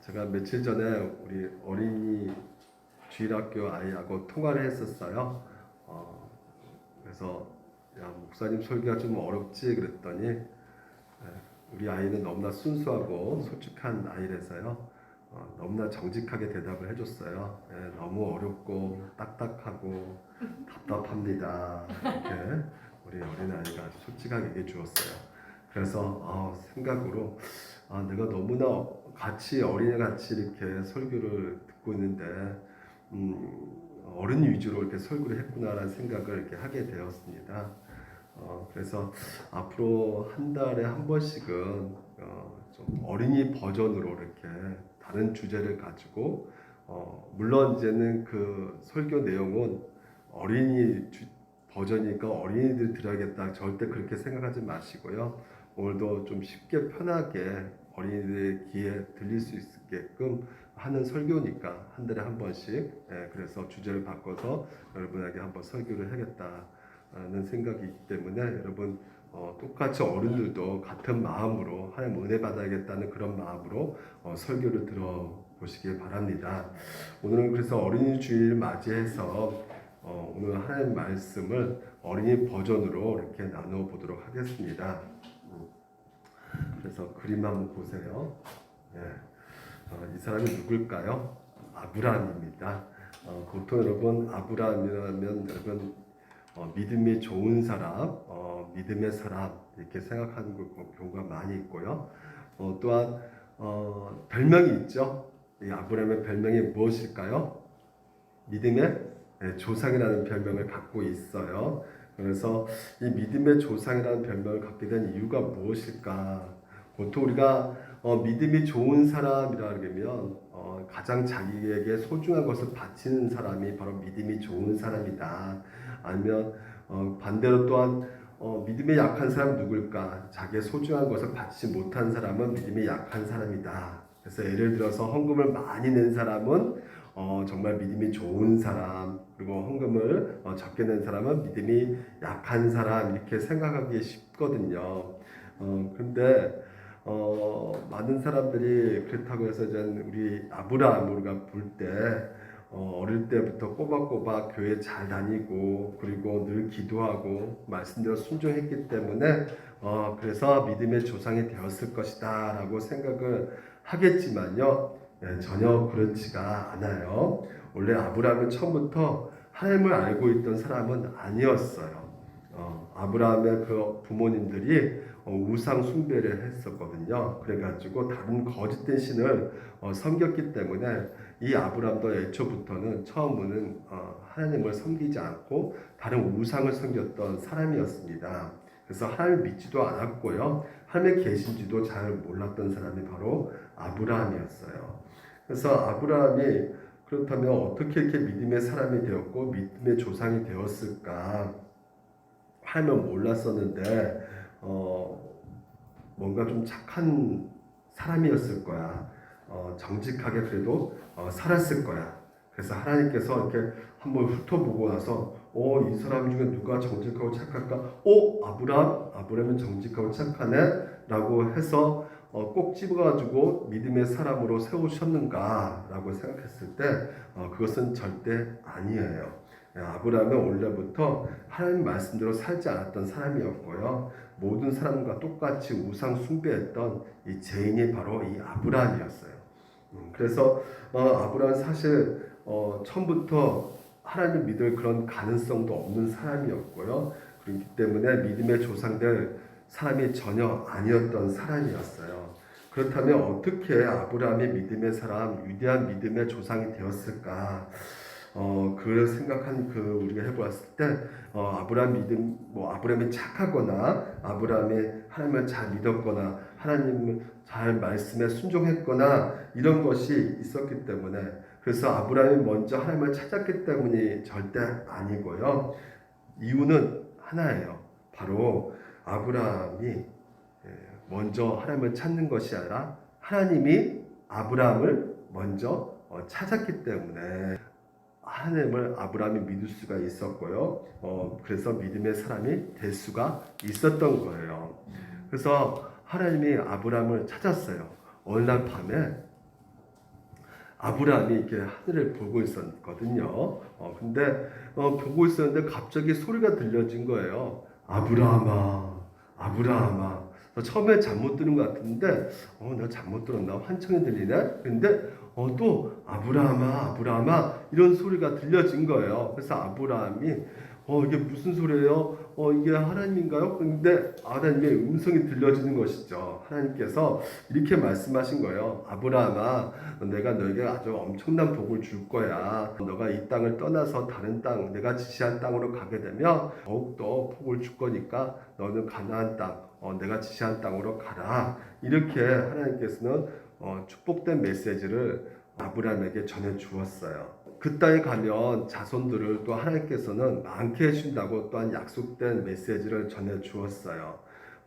제가 며칠 전에 우리 어린이 주일학교 아이하고 통화를 했었어요. 그래서 야, 목사님 설교가 좀 어렵지 그랬더니 우리 아이는 너무나 순수하고 솔직한 아이라서요. 너무나 정직하게 대답을 해줬어요. 너무 어렵고 딱딱하고 답답합니다. 이렇게 우리 어린아이가 아주 솔직하게 얘기해 주었어요. 그래서 생각으로 내가 너무나 같이 어린애같이 이렇게 설교를 듣고 있는데 어른 위주로 이렇게 설교를 했구나라는 생각을 이렇게 하게 되었습니다. 그래서 앞으로 한 달에 한 번씩은 좀 어린이 버전으로 이렇게 다른 주제를 가지고 물론 이제는 그 설교 내용은 어린이 버전이니까 어린이들 들어야겠다 절대 그렇게 생각하지 마시고요. 오늘도 좀 쉽게 편하게 어린이들의 귀에 들릴 수 있게끔 하는 설교니까 한 달에 한 번씩 그래서 주제를 바꿔서 여러분에게 한번 설교를 하겠다는 생각이 있기 때문에 여러분 똑같이 어른들도 같은 마음으로 하나님 은혜 받아야겠다는 그런 마음으로 설교를 들어보시기 바랍니다. 오늘은 그래서 어린이 주일 맞이해서 오늘 하나님 말씀을 어린이 버전으로 이렇게 나누어 보도록 하겠습니다. 그래서 그림 한번 보세요. 이 사람이 누굴까요? 아브라함입니다. 보통 여러분 아브라함이라면 여러분 믿음이 좋은 사람, 믿음의 사람 이렇게 생각하는 경우가 많이 있고요. 또한 별명이 있죠. 이 아브라함의 별명이 무엇일까요? 믿음의 조상이라는 별명을 갖고 있어요. 그래서 이 믿음의 조상이라는 별명을 갖게 된 이유가 무엇일까? 보통 우리가 믿음이 좋은 사람이라 그러면 가장 자기에게 소중한 것을 바치는 사람이 바로 믿음이 좋은 사람이다. 아니면 반대로 또한 믿음이 약한 사람은 누굴까? 자기의 소중한 것을 바치지 못한 사람은 믿음이 약한 사람이다. 그래서 예를 들어서 헌금을 많이 낸 사람은 정말 믿음이 좋은 사람, 그리고 헌금을 적게 낸 사람은 믿음이 약한 사람 이렇게 생각하기 쉽거든요. 근데 많은 사람들이 그렇다고 해서 우리 아브라함 우리가 볼 때 어릴 때부터 꼬박꼬박 교회 잘 다니고 그리고 늘 기도하고 말씀대로 순종했기 때문에 그래서 믿음의 조상이 되었을 것이다 라고 생각을 하겠지만요. 전혀 그렇지가 않아요. 원래 아브라함은 처음부터 하나님을 알고 있던 사람은 아니었어요. 아브라함의 그 부모님들이 우상 숭배를 했었거든요. 그래가지고 다른 거짓된 신을 섬겼기 때문에 이 아브라함도 애초부터는 처음에는 하나님을 섬기지 않고 다른 우상을 섬겼던 사람이었습니다. 그래서 하나님을 믿지도 않았고요. 하나님의 계신지도 잘 몰랐던 사람이 바로 아브라함이었어요. 그래서 아브라함이 그렇다면 어떻게 이렇게 믿음의 사람이 되었고 믿음의 조상이 되었을까? 하나님을 몰랐었는데 뭔가 좀 착한 사람이었을 거야. 정직하게 그래도 살았을 거야. 그래서 하나님께서 이렇게 한번 훑어보고 나서 이 사람 중에 누가 정직하고 착할까? 아브라함은 정직하고 착하네? 라고 해서 꼭 집어가지고 믿음의 사람으로 세우셨는가? 라고 생각했을 때 그것은 절대 아니에요. 아브라함은 원래부터 하나님 말씀대로 살지 않았던 사람이었고요. 모든 사람과 똑같이 우상 숭배했던 이 죄인이 바로 이 아브라함이었어요. 그래서 아브라함은 사실 처음부터 하나님을 믿을 그런 가능성도 없는 사람이었고요. 그렇기 때문에 믿음의 조상될 사람이 전혀 아니었던 사람이었어요. 그렇다면 어떻게 아브라함이 믿음의 사람, 위대한 믿음의 조상이 되었을까? 그걸 생각한 우리가 해보았을 때 아브라함이 착하거나 아브라함이 하나님을 잘 믿었거나 하나님을 잘 말씀에 순종했거나 이런 것이 있었기 때문에 그래서 아브라함이 먼저 하나님을 찾았기 때문이 절대 아니고요. 이유는 하나예요. 바로 아브라함이 먼저 하나님을 찾는 것이 아니라 하나님이 아브라함을 먼저 찾았기 때문에 하나님을 아브라함이 믿을 수가 있었고요. 그래서 믿음의 사람이 될 수가 있었던 거예요. 그래서 하나님이 아브라함을 찾았어요. 어느 날 밤에 아브라함이 이렇게 하늘을 보고 있었거든요. 근데 보고 있었는데 갑자기 소리가 들려진 거예요. 아브라함아, 아브라함아. 처음에 잘못 들은 것 같은데, 내가 잘못 들었나? 환청이 들리네? 근데, 또, 아브라함아, 아브라함아, 이런 소리가 들려진 거예요. 그래서 아브라함이, 이게 무슨 소리예요? 이게 하나님인가요? 근데 하나님의 음성이 들려지는 것이죠. 하나님께서 이렇게 말씀하신 거예요. 아브라함아, 내가 너에게 아주 엄청난 복을 줄 거야. 너가 이 땅을 떠나서 다른 땅, 내가 지시한 땅으로 가게 되면 더욱더 복을 줄 거니까 너는 가나안 땅, 내가 지시한 땅으로 가라. 이렇게 하나님께서는 축복된 메시지를 아브라함에게 전해 주었어요. 그 땅에 가면 자손들을 또 하나님께서는 많게 해준다고 또한 약속된 메시지를 전해 주었어요.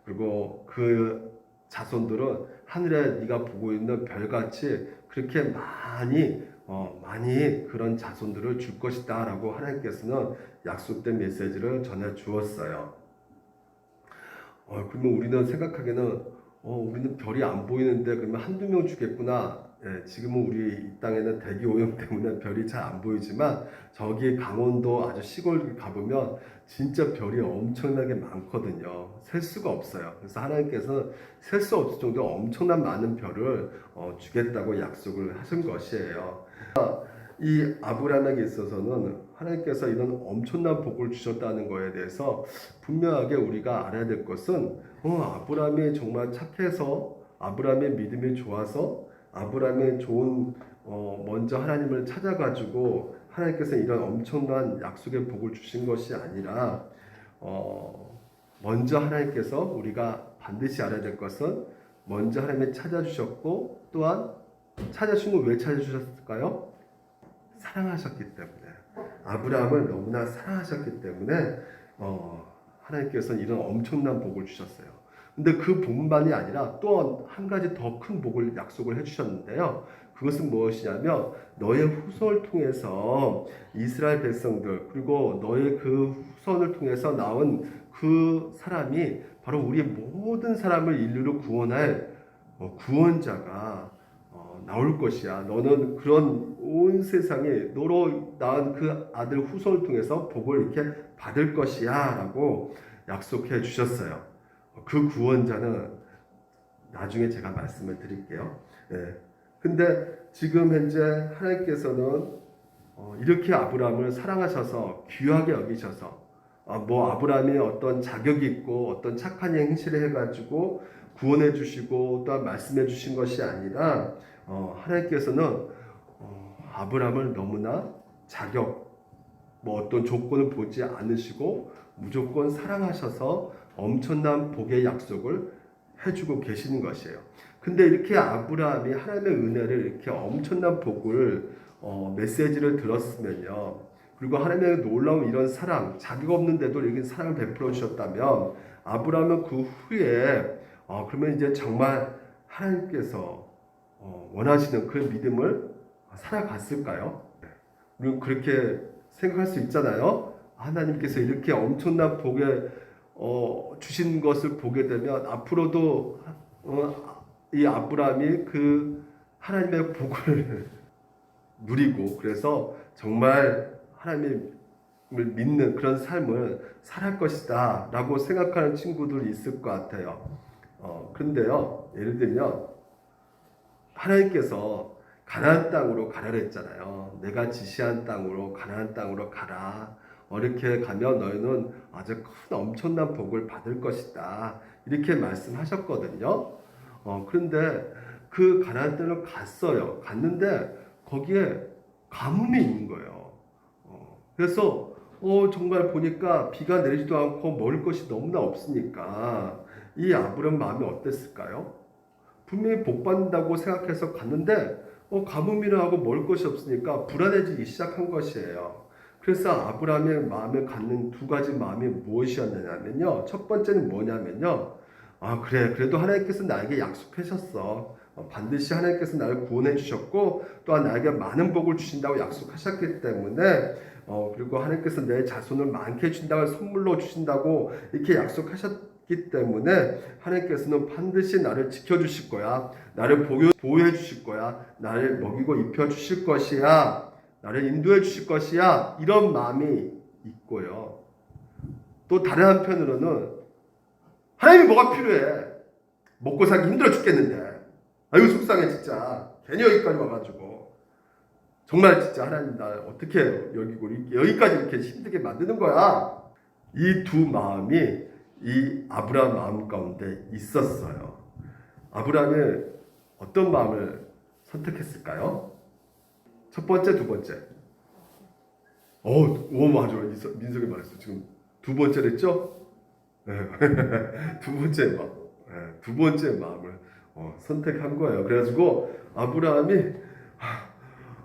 그리고 그 자손들은 하늘에 네가 보고 있는 별같이 그렇게 많이 그런 자손들을 줄 것이다 라고 하나님께서는 약속된 메시지를 전해 주었어요. 그러면 우리는 생각하기에는 우리는 별이 안 보이는데 그러면 한두 명 주겠구나. 지금은 우리 이 땅에는 대기 오염 때문에 별이 잘 안 보이지만 저기 강원도 아주 시골 가보면 진짜 별이 엄청나게 많거든요. 셀 수가 없어요. 그래서 하나님께서는 셀 수 없을 정도로 엄청난 많은 별을 주겠다고 약속을 하신 것이에요. 이 아브라함에게 있어서는 하나님께서 이런 엄청난 복을 주셨다는 것에 대해서 분명하게 우리가 알아야 될 것은 아브라함이 정말 착해서 아브라함의 믿음이 좋아서 아브라함의 좋은 먼저 하나님을 찾아가지고 하나님께서 이런 엄청난 약속의 복을 주신 것이 아니라 먼저 하나님께서 우리가 반드시 알아야 될 것은 먼저 하나님이 찾아주셨고 또한 찾아주신 걸 왜 찾아주셨을까요? 사랑하셨기 때문에 아브라함을 너무나 사랑하셨기 때문에 하나님께서는 이런 엄청난 복을 주셨어요. 근데 그 복만이 아니라 또 한 가지 더 큰 복을 약속을 해주셨는데요. 그것은 무엇이냐면 너의 후손을 통해서 이스라엘 백성들 그리고 너의 그 후손을 통해서 나온 그 사람이 바로 우리의 모든 사람을 인류로 구원할 구원자가 나올 것이야. 너는 그런 온 세상에 너로 낳은 그 아들 후손을 통해서 복을 이렇게 받을 것이야 라고 약속해 주셨어요. 그 구원자는 나중에 제가 말씀을 드릴게요. 근데 지금 현재 하나님께서는 이렇게 아브라함을 사랑하셔서 귀하게 여기셔서 아브라함이 어떤 자격이 있고 어떤 착한 행실을 해가지고 구원해 주시고 또한 말씀해 주신 것이 아니라 하나님께서는 아브라함을 너무나 어떤 조건을 보지 않으시고 무조건 사랑하셔서 엄청난 복의 약속을 해주고 계시는 것이에요. 근데 이렇게 아브라함이 하나님의 은혜를 이렇게 엄청난 복을 메시지를 들었으면요. 그리고 하나님의 놀라운 이런 사랑, 자격 없는데도 이렇게 사랑을 베풀어 주셨다면 아브라함은 그 후에 그러면 이제 정말 하나님께서 원하시는 그 믿음을 살아갔을까요? 우리는 그렇게 생각할 수 있잖아요. 하나님께서 이렇게 엄청난 복에 주신 것을 보게 되면 앞으로도 이 아브라함이 그 하나님의 복을 누리고 그래서 정말 하나님을 믿는 그런 삶을 살할 것이다 라고 생각하는 친구들이 있을 것 같아요. 그런데요, 예를 들면 하나님께서 가나안 땅으로 가라 했잖아요. 내가 지시한 땅으로 가나안 땅으로 가라. 이렇게 가면 너희는 아주 큰 엄청난 복을 받을 것이다. 이렇게 말씀하셨거든요. 그런데 그 가나안 땅을 갔어요. 갔는데 거기에 가뭄이 있는 거예요. 그래서 정말 보니까 비가 내리지도 않고 먹을 것이 너무나 없으니까 이 아브람 마음이 어땠을까요? 분명히 복 받는다고 생각해서 갔는데 가뭄이라 하고 먹을 것이 없으니까 불안해지기 시작한 것이에요. 그래서 아브라함의 마음에 갖는 두 가지 마음이 무엇이었느냐면요. 첫 번째는 뭐냐면요. 그래 그래도 하나님께서 나에게 약속하셨어. 반드시 하나님께서 나를 구원해 주셨고 또한 나에게 많은 복을 주신다고 약속하셨기 때문에 그리고 하나님께서 내 자손을 많게 해준다고 선물로 주신다고 이렇게 약속하셨기 있기 때문에 하나님께서는 반드시 나를 지켜주실 거야. 나를 보호해 주실 거야. 나를 먹이고 입혀 주실 것이야. 나를 인도해 주실 것이야. 이런 마음이 있고요. 또 다른 한편으로는 하나님이 뭐가 필요해? 먹고 살기 힘들어 죽겠는데. 아유 속상해 진짜. 괜히 여기까지 와가지고. 정말 진짜 하나님 나 어떻게 여기고 여기까지 이렇게 힘들게 만드는 거야. 이 두 마음이 이 아브라함 마음 가운데 있었어요. 아브라함이 어떤 마음을 선택했을까요? 첫 번째, 두 번째. 오 맞아. 민석이 말했어. 지금 두 번째랬죠? 네. 두 번째 마음. 네. 두 번째 마음을 선택한 거예요. 그래가지고 아브라함이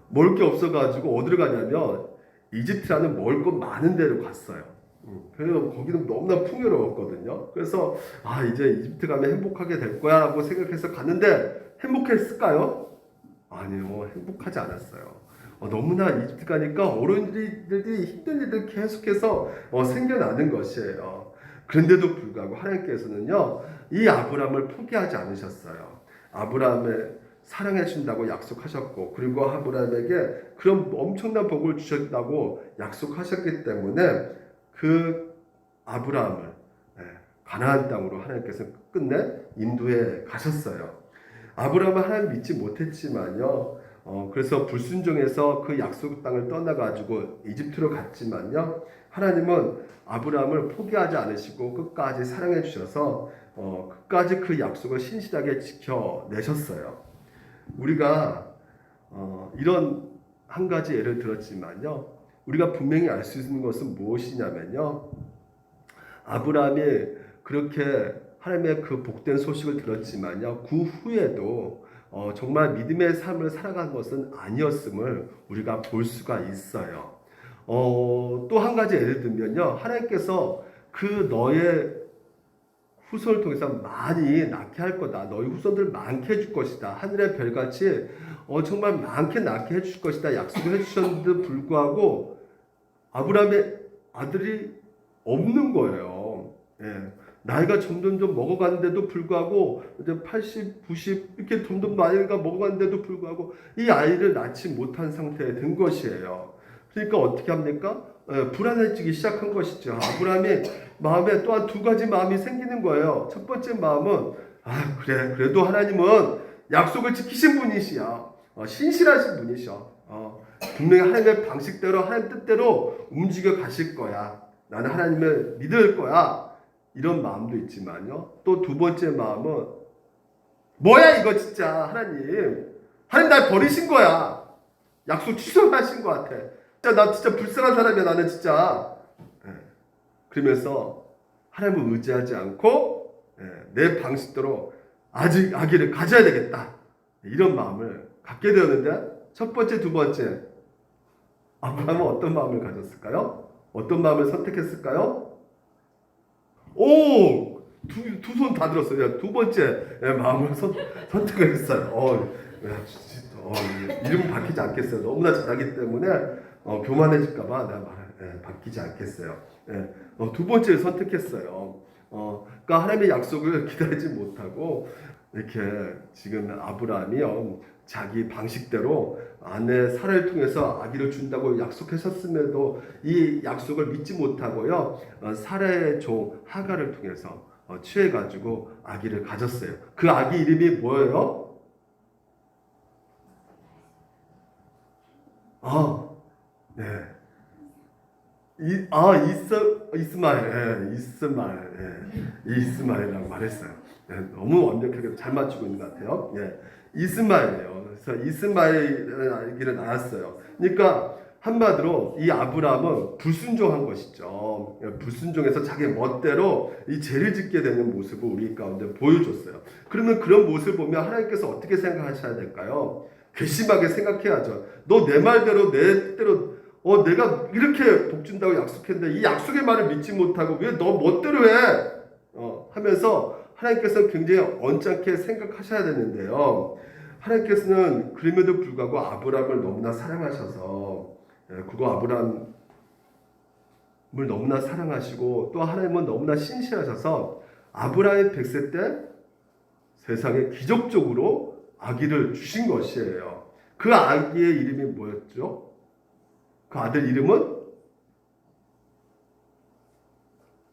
먹을 게 없어가지고 어디로 가냐면 이집트라는 먹을 것 많은 데로 갔어요. 그래서 거기는 너무나 풍요로웠거든요. 그래서 이제 이집트 가면 행복하게 될 거야라고 생각해서 갔는데 행복했을까요? 아니요, 행복하지 않았어요. 너무나 이집트 가니까 어른들이 힘든 일들 계속해서 생겨나는 것이에요. 그런데도 불구하고 하나님께서는요, 이 아브라함을 포기하지 않으셨어요. 아브라함을 사랑해 준다고 약속하셨고, 그리고 아브라함에게 그런 엄청난 복을 주셨다고 약속하셨기 때문에 그 아브라함을 가나안 땅으로 하나님께서 끝내 인도해 가셨어요. 아브라함은 하나님 믿지 못했지만요. 그래서 불순종해서 그 약속 땅을 떠나가지고 이집트로 갔지만요. 하나님은 아브라함을 포기하지 않으시고 끝까지 사랑해 주셔서 끝까지 그 약속을 신실하게 지켜내셨어요. 우리가 이런 한 가지 예를 들었지만요. 우리가 분명히 알 수 있는 것은 무엇이냐면요. 아브라함이 그렇게 하나님의 그 복된 소식을 들었지만요. 그 후에도 정말 믿음의 삶을 살아간 것은 아니었음을 우리가 볼 수가 있어요. 또 한 가지 예를 들면요. 하나님께서 그 너의 후손을 통해서 많이 낳게 할 거다. 너희 후손들 많게 해줄 것이다. 하늘의 별같이 정말 많게 낳게 해줄 것이다. 약속을 해주셨는데도 불구하고 아브라함의 아들이 없는 거예요. 예. 나이가 점점 먹어가는데도 불구하고 이제 80, 90 이렇게 점점 나이가 먹어가는데도 불구하고 이 아이를 낳지 못한 상태에 든 것이에요. 그러니까 어떻게 합니까? 불안해지기 시작한 것이죠. 아브라함이 마음에 또한 두 가지 마음이 생기는 거예요. 첫 번째 마음은 그래도 하나님은 약속을 지키신 분이시야. 신실하신 분이셔. 분명히 하나님의 방식대로 하나님 뜻대로 움직여 가실 거야. 나는 하나님을 믿을 거야. 이런 마음도 있지만요. 또 두 번째 마음은 뭐야 이거 진짜 하나님 날 버리신 거야. 약속 취소하신 것 같아. 진짜 나 진짜 불쌍한 사람이야 나는 진짜. 그러면서 하나님을 의지하지 않고 내 방식대로 아직 아기를 가져야 되겠다. 이런 마음을 갖게 되었는데 첫 번째, 두 번째 아브라함은 어떤 마음을 가졌을까요? 어떤 마음을 선택했을까요? 두 손 다 들었어요. 두 번째 마음을 선택을 했어요. 이름 바뀌지 않겠어요. 너무나 잘하기 때문에 교만해질까봐 내가 바뀌지 않겠어요. 두 번째 선택했어요. 그러니까 하나님의 약속을 기다리지 못하고 이렇게 지금 아브라함이요 자기 방식대로 아내 사라를 통해서 아기를 준다고 약속하셨음에도 이 약속을 믿지 못하고요 사라의 종 하갈을 통해서 취해가지고 아기를 가졌어요. 그 아기 이름이 뭐예요? 네. 이스마엘이라고 말했어요. 너무 완벽하게 잘 맞추고 있는 것 같아요. 이스마엘이에요. 그래서 이스마엘이라는 아기를 낳았어요. 그러니까 한마디로 이 아브라함은 불순종한 것이죠. 불순종해서 자기 멋대로 이 죄를 짓게 되는 모습을 우리 가운데 보여줬어요. 그러면 그런 모습을 보면 하나님께서 어떻게 생각하셔야 될까요? 괘씸하게 생각해야죠. 너 내 말대로 내 뜻대로 내가 이렇게 복 준다고 약속했는데 이 약속의 말을 믿지 못하고 왜 너 멋대로 해? 하면서 하나님께서 굉장히 언짢게 생각하셔야 되는데요. 하나님께서는 그럼에도 불구하고 아브라함을 너무나 사랑하셔서 그거 아브라함을 너무나 사랑하시고 또 하나님은 너무나 신실하셔서 아브라함이 100세 때 세상에 기적적으로 아기를 주신 것이에요. 그 아기의 이름이 뭐였죠? 그 아들 이름은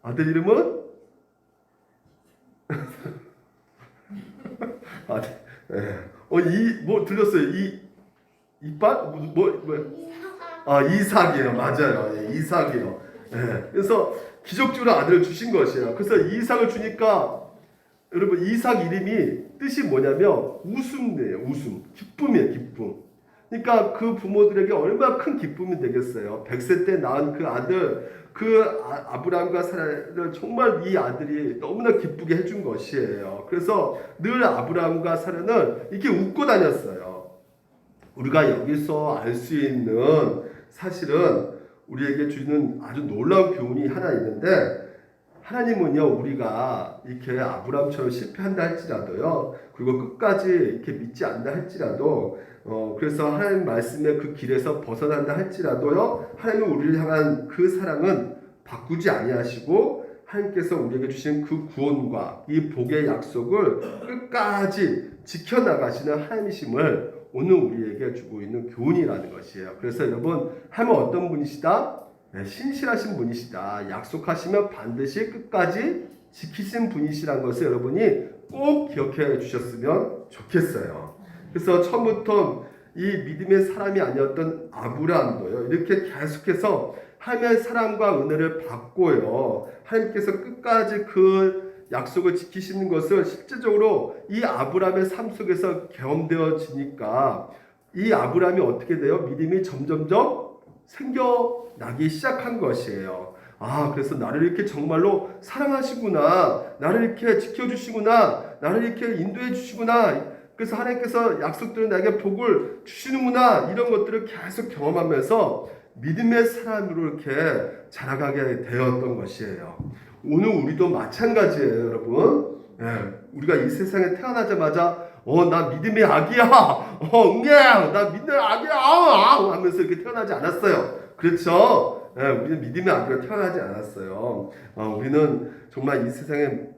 아, 네. 뭐 들렸어요? 이빨? 이삭이에요. 맞아요. 예, 이삭이에요. 예, 그래서 기적적으로 아들을 주신 것이에요. 그래서 이삭을 주니까 여러분 이삭 이름이 뜻이 뭐냐면 웃음이에요. 웃음. 기쁨이에요. 기쁨. 그러니까 그 부모들에게 얼마나 큰 기쁨이 되겠어요. 100세 때 낳은 그 아들, 아브라함과 사라를 정말 이 아들이 너무나 기쁘게 해준 것이에요. 그래서 늘 아브라함과 사라는 이렇게 웃고 다녔어요. 우리가 여기서 알 수 있는 사실은 우리에게 주는 아주 놀라운 교훈이 하나 있는데, 하나님은요, 우리가 이렇게 아브라함처럼 실패한다 할지라도요, 그리고 끝까지 이렇게 믿지 않는다 할지라도, 그래서 하나님 말씀의 그 길에서 벗어난다 할지라도요, 하나님은 우리를 향한 그 사랑은 바꾸지 아니하시고, 하나님께서 우리에게 주신 그 구원과 이 복의 약속을 끝까지 지켜나가시는 하나님이심을 오늘 우리에게 주고 있는 교훈이라는 것이에요. 그래서 여러분, 하나님은 어떤 분이시다? 네, 신실하신 분이시다. 약속하시면 반드시 끝까지 지키신 분이시라는 것을 여러분이 꼭 기억해 주셨으면 좋겠어요. 그래서 처음부터 이 믿음의 사람이 아니었던 아브라함도요, 이렇게 계속해서 하나님의 사랑과 은혜를 받고요, 하나님께서 끝까지 그 약속을 지키시는 것을 실제적으로 이 아브라함의 삶 속에서 경험되어지니까 이 아브라함이 어떻게 돼요? 믿음이 점점점 생겨나기 시작한 것이에요. 그래서 나를 이렇게 정말로 사랑하시구나, 나를 이렇게 지켜주시구나, 나를 이렇게 인도해 주시구나, 그래서 하나님께서 약속대로 나에게 복을 주시는구나, 이런 것들을 계속 경험하면서 믿음의 사람으로 이렇게 자라가게 되었던 것이에요. 오늘 우리도 마찬가지예요, 여러분. 우리가 이 세상에 태어나자마자 나 믿음의 아기야, 나 믿음의 아기야 하면서 이렇게 태어나지 않았어요. 그렇죠? 우리는 믿음의 아기로 태어나지 않았어요. 우리는 정말 이 세상에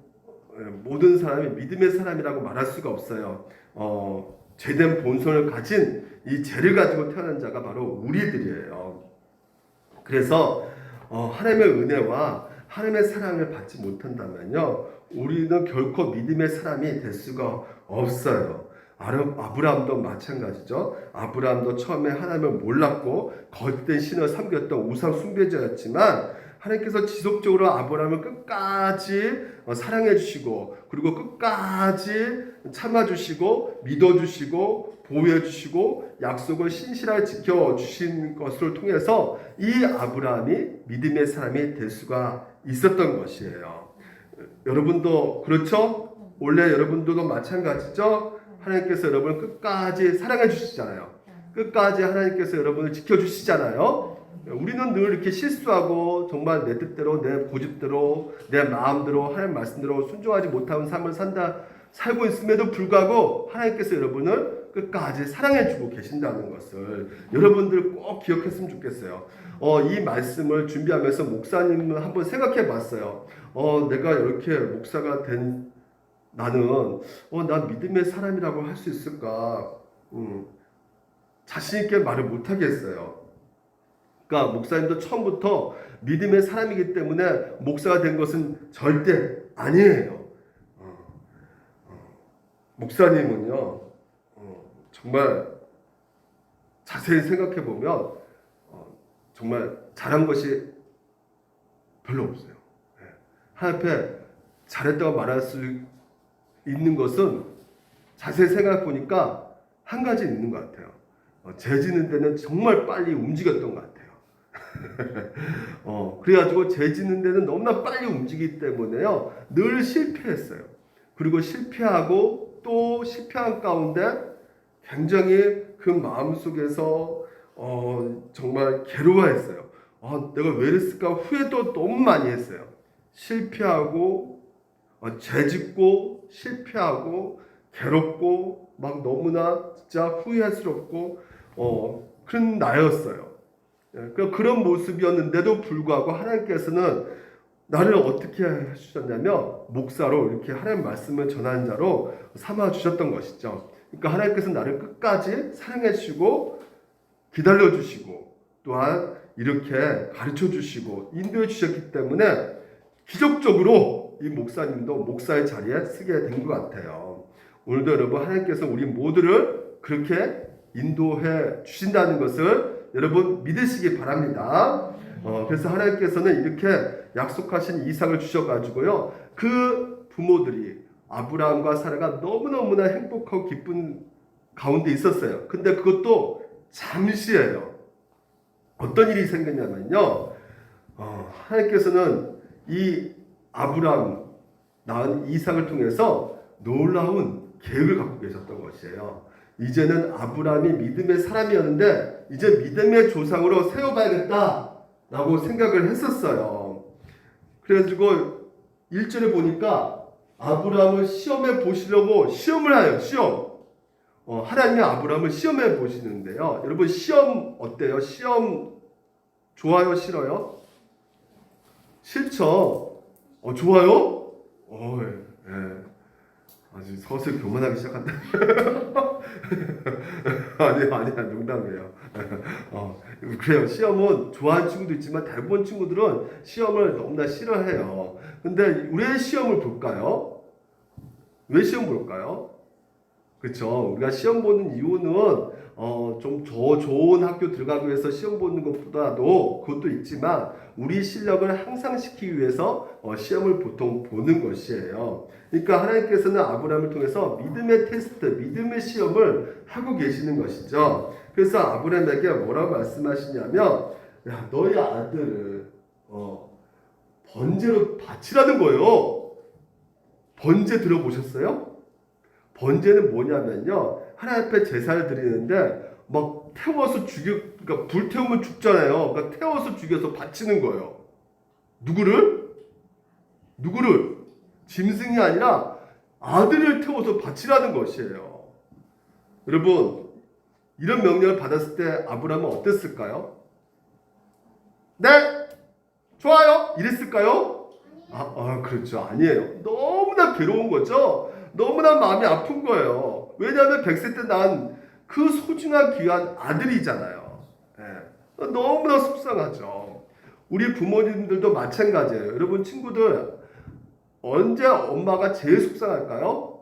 모든 사람이 믿음의 사람이라고 말할 수가 없어요. 죄된 본성을 가진 이 죄를 가지고 태어난 자가 바로 우리들이에요. 그래서 하나님의 은혜와 하나님의 사랑을 받지 못한다면요, 우리는 결코 믿음의 사람이 될 수가 없어요. 아브라함도 마찬가지죠. 아브라함도 처음에 하나님을 몰랐고 거짓된 신을 섬겼던 우상 숭배자였지만, 하나님께서 지속적으로 아브라함을 끝까지 사랑해 주시고, 그리고 끝까지 참아 주시고, 믿어 주시고, 보호해 주시고, 약속을 신실하게 지켜 주신 것을 통해서 이 아브라함이 믿음의 사람이 될 수가 있었던 것이에요. 여러분도 그렇죠? 원래 여러분들도 마찬가지죠? 하나님께서 여러분을 끝까지 사랑해 주시잖아요. 끝까지 하나님께서 여러분을 지켜 주시잖아요. 우리는 늘 이렇게 실수하고 정말 내 뜻대로, 내 고집대로, 내 마음대로, 하나님 말씀대로 순종하지 못하는 삶을 살고 있음에도 불구하고 하나님께서 여러분을 끝까지 사랑해주고 계신다는 것을 여러분들 꼭 기억했으면 좋겠어요. 이 말씀을 준비하면서 목사님은 한번 생각해 봤어요. 내가 이렇게 목사가 된 나는 난 믿음의 사람이라고 할 수 있을까? 자신 있게 말을 못 하겠어요. 그러니까 목사님도 처음부터 믿음의 사람이기 때문에 목사가 된 것은 절대 아니에요. 목사님은요, 정말 자세히 생각해 보면 정말 잘한 것이 별로 없어요. 하나님 앞에 잘했다고 말할 수 있는 것은 자세히 생각해 보니까 한 가지 있는 것 같아요. 죄 지는 데는 정말 빨리 움직였던 것 같아요. 그래가지고 죄 짓는 데는 너무나 빨리 움직이기 때문에요, 늘 실패했어요. 그리고 실패하고 또 실패한 가운데 굉장히 그 마음속에서 정말 괴로워했어요. 내가 왜 이랬을까 후회도 너무 많이 했어요. 실패하고 죄 짓고 실패하고 괴롭고 막 너무나 진짜 후회스럽고 그런 나였어요. 그런 모습이었는데도 불구하고 하나님께서는 나를 어떻게 해주셨냐면 목사로 이렇게 하나님 말씀을 전하는 자로 삼아주셨던 것이죠. 그러니까 하나님께서 나를 끝까지 사랑해 주시고 기다려 주시고 또한 이렇게 가르쳐 주시고 인도해 주셨기 때문에 기적적으로 이 목사님도 목사의 자리에 서게 된 것 같아요. 오늘도 여러분 하나님께서 우리 모두를 그렇게 인도해 주신다는 것을 여러분 믿으시기 바랍니다. 그래서 하나님께서는 이렇게 약속하신 이삭을 주셔가지고요. 그 부모들이 아브라함과 사라가 너무너무나 행복하고 기쁜 가운데 있었어요. 근데 그것도 잠시예요. 어떤 일이 생겼냐면요. 하나님께서는 이 아브라함 낳은 이삭을 통해서 놀라운 계획을 갖고 계셨던 것이에요. 이제는 아브라함이 믿음의 사람이었는데 이제 믿음의 조상으로 세워봐야겠다라고 생각을 했었어요. 그래가지고 1절에 보니까 아브라함을 시험해 보시려고 시험을 해요. 시험. 하나님이 아브라함을 시험해 보시는데요. 여러분 시험 어때요? 시험 좋아요? 싫어요? 싫죠? 좋아요? 예. 아주 서슬 교만하기 시작한다. 아니야, 농담이에요. 그래요. 시험은 좋아하는 친구도 있지만 대부분 친구들은 시험을 너무나 싫어해요. 근데 왜 시험을 볼까요? 왜 시험 볼까요? 그렇죠. 우리가 시험 보는 이유는 좀 더 좋은 학교 들어가기 위해서 시험 보는 것보다도 그것도 있지만 우리 실력을 향상시키기 위해서 시험을 보통 보는 것이에요. 그러니까 하나님께서는 아브라함을 통해서 믿음의 테스트, 믿음의 시험을 하고 계시는 것이죠. 그래서 아브라함에게 뭐라고 말씀하시냐면 야, 너희 아들을 번제로 바치라는 거예요. 번제 들어보셨어요? 번제는 뭐냐면요. 하나님 앞에 제사를 드리는데 막 태워서 그러니까 불 태우면 죽잖아요. 그러니까 태워서 죽여서 바치는 거예요. 누구를? 짐승이 아니라 아들을 태워서 바치라는 것이에요. 여러분, 이런 명령을 받았을 때 아브라함은 어땠을까요? 네, 좋아요. 이랬을까요? 그렇죠. 아니에요. 너무나 괴로운 거죠. 너무나 마음이 아픈 거예요. 왜냐하면 100세 때 낳은 그 소중한 귀한 아들이잖아요. 예. 너무나 속상하죠. 우리 부모님들도 마찬가지예요. 여러분 친구들 언제 엄마가 제일 속상할까요?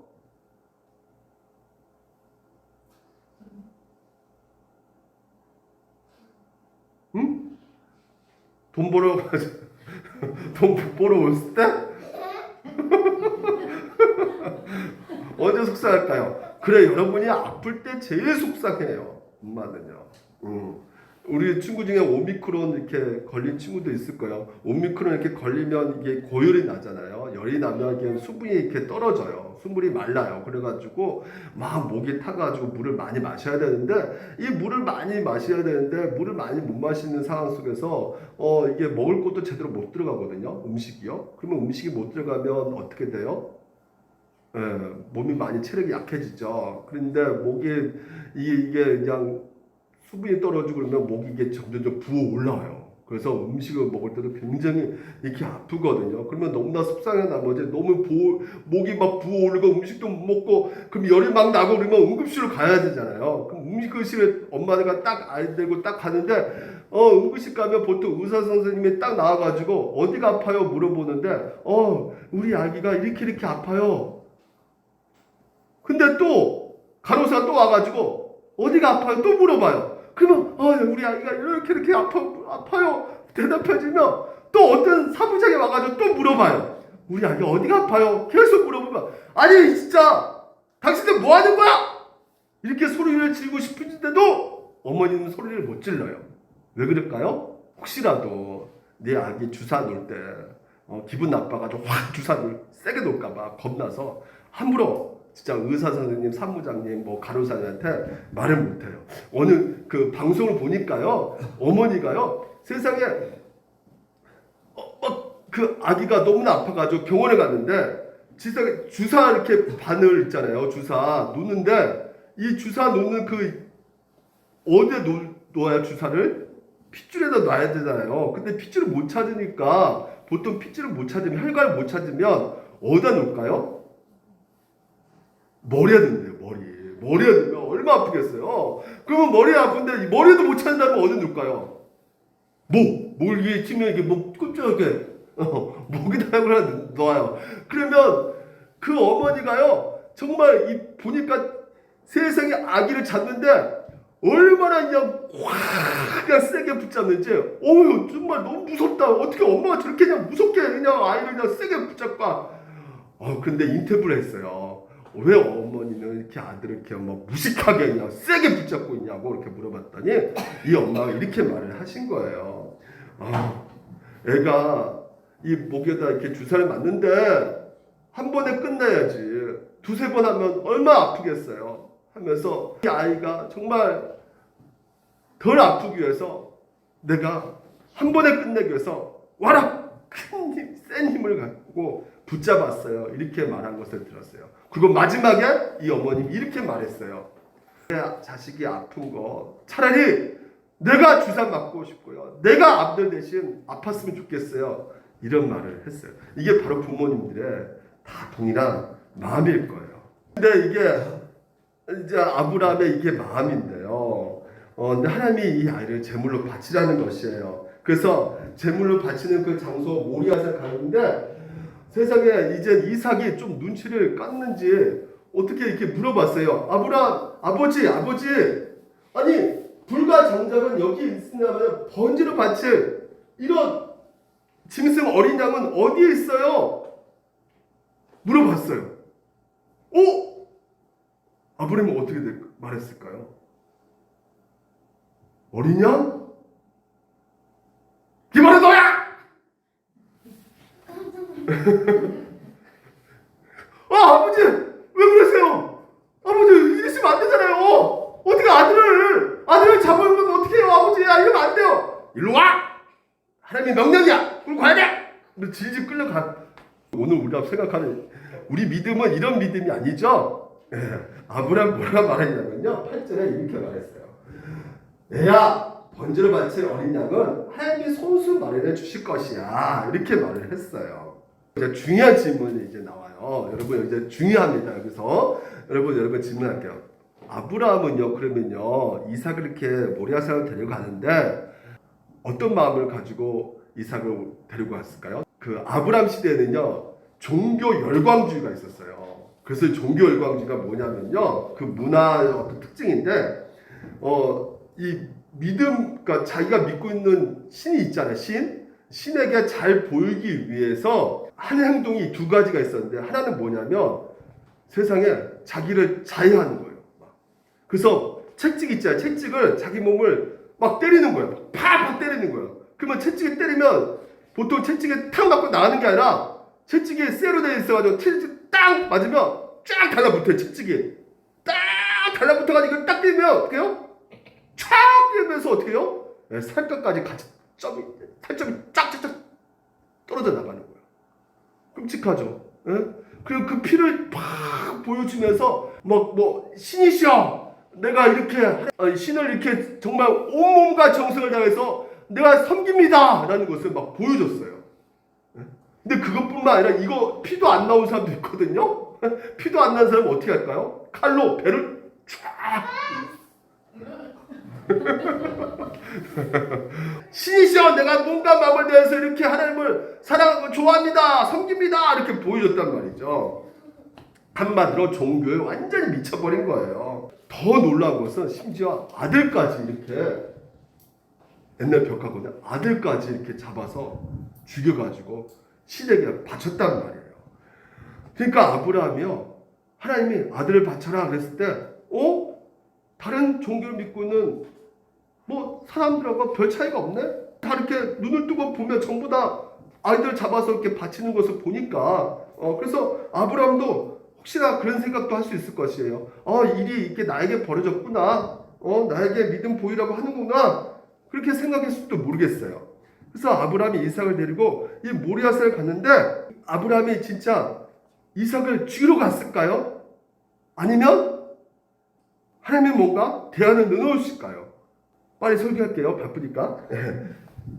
응? 돈 벌어 올을 때? 언제 속상할까요? 그래, 여러분이 아플 때 제일 속상해요. 엄마는요. 우리 친구 중에 오미크론 이렇게 걸린 친구도 있을 거예요. 오미크론 이렇게 걸리면 이게 고열이 나잖아요. 열이 나면 이게 수분이 이렇게 떨어져요. 수분이 말라요. 그래가지고 막 목이 타가지고 물을 많이 마셔야 되는데 이 물을 많이 마셔야 되는데 물을 많이 못 마시는 상황 속에서 이게 먹을 것도 제대로 못 들어가거든요. 음식이요. 그러면 음식이 못 들어가면 어떻게 돼요? 예, 몸이 많이 체력이 약해지죠. 그런데 목이 이게 그냥 수분이 떨어지고 그러면 목이 이게 점점 부어 올라와요. 그래서 음식을 먹을 때도 굉장히 이렇게 아프거든요. 그러면 너무나 속상한 나머지 너무 목이 막 부어오르고 음식도 못 먹고 그럼 열이 막 나고 그러면 응급실로 가야 되잖아요. 그럼 응급실에 엄마가 딱 아이 들고 딱 가는데 응급실 가면 보통 의사 선생님이 딱 나와가지고 어디가 아파요 물어보는데 우리 아기가 이렇게 아파요. 근데 또 간호사가 또 와가지고 어디가 아파요? 또 물어봐요. 그러면 우리 아기가 이렇게 아파요. 대답해주면 또 어떤 사무장이 와가지고 또 물어봐요. 우리 아기 어디가 아파요? 계속 물어보면 아니 진짜 당신들 뭐 하는 거야? 이렇게 소리를 지르고 싶은데도 어머니는 소리를 못 질러요. 왜 그럴까요? 혹시라도 내 아기 주사 놓을 때 기분 나빠가지고 확 주사 세게 놓을까봐 겁나서 함부로 진짜 의사 선생님, 사무장님, 간호사한테 말을 못해요. 어느 그 방송을 보니까요, 어머니가요, 세상에 그 아기가 너무나 아파가지고 병원에 갔는데 주사 이렇게 바늘 있잖아요, 주사 놓는데 이 주사 놓는 그 어디에 놓아야 주사를 핏줄에다 놔야 되잖아요. 근데 핏줄을 못 찾으니까 보통 핏줄을 못 찾으면, 혈관을 못 찾으면 어디다 놓을까요? 머리에 넣는데요. 머리에 넣으면 얼마 아프겠어요. 그러면 머리가 아픈데 머리에도 못 찾는다면 어디 놓을까요? 목 위에 치면 이게 목 끔찍하게 목에다가 그냥 놓아요. 그러면 그 어머니가요, 정말 이 보니까 세상에 아기를 찾는데 얼마나 그냥 세게 붙잡는지, 정말 너무 무섭다. 어떻게 엄마가 저렇게 그냥 무섭게 그냥 아이를 그냥 세게 붙잡까? 근데 인터뷰를 했어요. 왜 어머니는 이렇게 아들을 이렇게 무식하게 그냥 세게 붙잡고 있냐고 이렇게 물어봤더니 이 엄마가 이렇게 말을 하신 거예요. 애가 이 목에다 이렇게 주사를 맞는데 한 번에 끝내야지. 두세 번 하면 얼마나 아프겠어요. 하면서 이 아이가 정말 덜 아프기 위해서 내가 한 번에 끝내기 위해서 와라! 큰 힘, 센 힘을 갖고 붙잡았어요. 이렇게 말한 것을 들었어요. 그리고 마지막에 이 어머님이 이렇게 말했어요. 내 자식이 아픈 거 차라리 내가 주사 맞고 싶고요. 내가 아들 대신 아팠으면 좋겠어요. 이런 말을 했어요. 이게 바로 부모님들의 다 동일한 마음일 거예요. 근데 이게 이제 아브라함의 이게 마음인데요. 근데 하나님이 이 아이를 제물로 바치라는 것이에요. 그래서 제물로 바치는 그 장소 모리아에 가는데 세상에 이제 이삭이 좀 눈치를 깠는지 어떻게 이렇게 물어봤어요. 아브라함, 아버지, 아니 불과 장작은 여기 있으냐면 번제로 바칠 이런 짐승 어린 양은 어디에 있어요? 물어봤어요. 아브라함은 어떻게 말했을까요? 어린 양? 기발은 너야! 아버지! 왜 그러세요? 아버지 이러시면 안 되잖아요. 어떻게 아들을 잡아오면 어떻게 해요? 아버지 이러면 안 돼요. 일로 와! 하나님의 명령이야! 끌고 가야 돼! 질질 끌려가. 오늘 우리가 생각하는 우리 믿음은 이런 믿음이 아니죠? 아브라함 뭐라 말했냐면요, 8절에 이렇게 말했어요. 애야, 번제로 바칠 어린 양은 하나님이 손수 마련해 주실 것이야. 이렇게 말을 했어요. 이제 중요한 질문이 이제 나와요. 여러분 이제 중요합니다. 여기서 여러분 질문할게요. 아브라함은요, 그러면요, 이삭을 이렇게 모리아산을 데려가는데 어떤 마음을 가지고 이삭을 데리고 갔을까요? 그 아브라함 시대에는요, 종교 열광주의가 있었어요. 그래서 종교 열광주의가 뭐냐면요, 그 문화의 어떤 특징인데, 이 믿음, 그러니까 자기가 믿고 있는 신이 있잖아요. 신에게 잘 보이기 위해서 한 행동이 두 가지가 있었는데, 하나는 뭐냐면 세상에 자기를 자해하는 거예요. 그래서 채찍 있잖아요. 채찍을 자기 몸을 막 때리는 거예요. 팍팍 때리는 거예요. 그러면 채찍에 때리면 보통 채찍에 탁 맞고 나가는 게 아니라 채찍이 쇠로 되어 있어가지고 채찍 딱 맞으면 쫙 달라붙어요. 채찍이 딱 달라붙어가지고 이걸 딱 때리면 어떻게 해요? 촥 때리면서 어떻게 해요? 살갗까지 같이 살점이 쫙쫙쫙 떨어져 나가는 거예요. 끔찍하죠. 그리고 그 피를 팍 보여주면서 신이시여, 내가 이렇게 신을 이렇게 정말 온몸과 정성을 다해서 내가 섬깁니다 라는 것을 막 보여줬어요. 근데 그것뿐만 아니라 이거 피도 안 나온 사람도 있거든요. 피도 안 난 사람은 어떻게 할까요? 칼로 배를 쫙 신이시여, 내가 몸과 마음을 다해서 이렇게 하나님을 사랑하고 좋아합니다, 섬깁니다 이렇게 보여줬단 말이죠. 한마디로 종교에 완전히 미쳐버린 거예요. 더 놀라운 것은 심지어 아들까지 이렇게, 옛날 벽화거든요, 아들까지 이렇게 잡아서 죽여가지고 신에게 바쳤단 말이에요. 그러니까 아브라함이요, 하나님이 아들을 바쳐라 그랬을 때 다른 종교를 믿고 있는 사람들하고 별 차이가 없네? 다 이렇게 눈을 뜨고 보면 전부 다 아이들 잡아서 이렇게 바치는 것을 보니까 그래서 아브라함도 혹시나 그런 생각도 할 수 있을 것이에요. 일이 이렇게 나에게 벌어졌구나. 나에게 믿음 보이라고 하는구나. 그렇게 생각했을 수도 모르겠어요. 그래서 아브라함이 이삭을 데리고 이 모리아산을 갔는데, 아브라함이 진짜 이삭을 죽이러 갔을까요? 아니면 하나님이 뭔가 대안을 넣어주실까요? 빨리 설교할게요. 바쁘니까.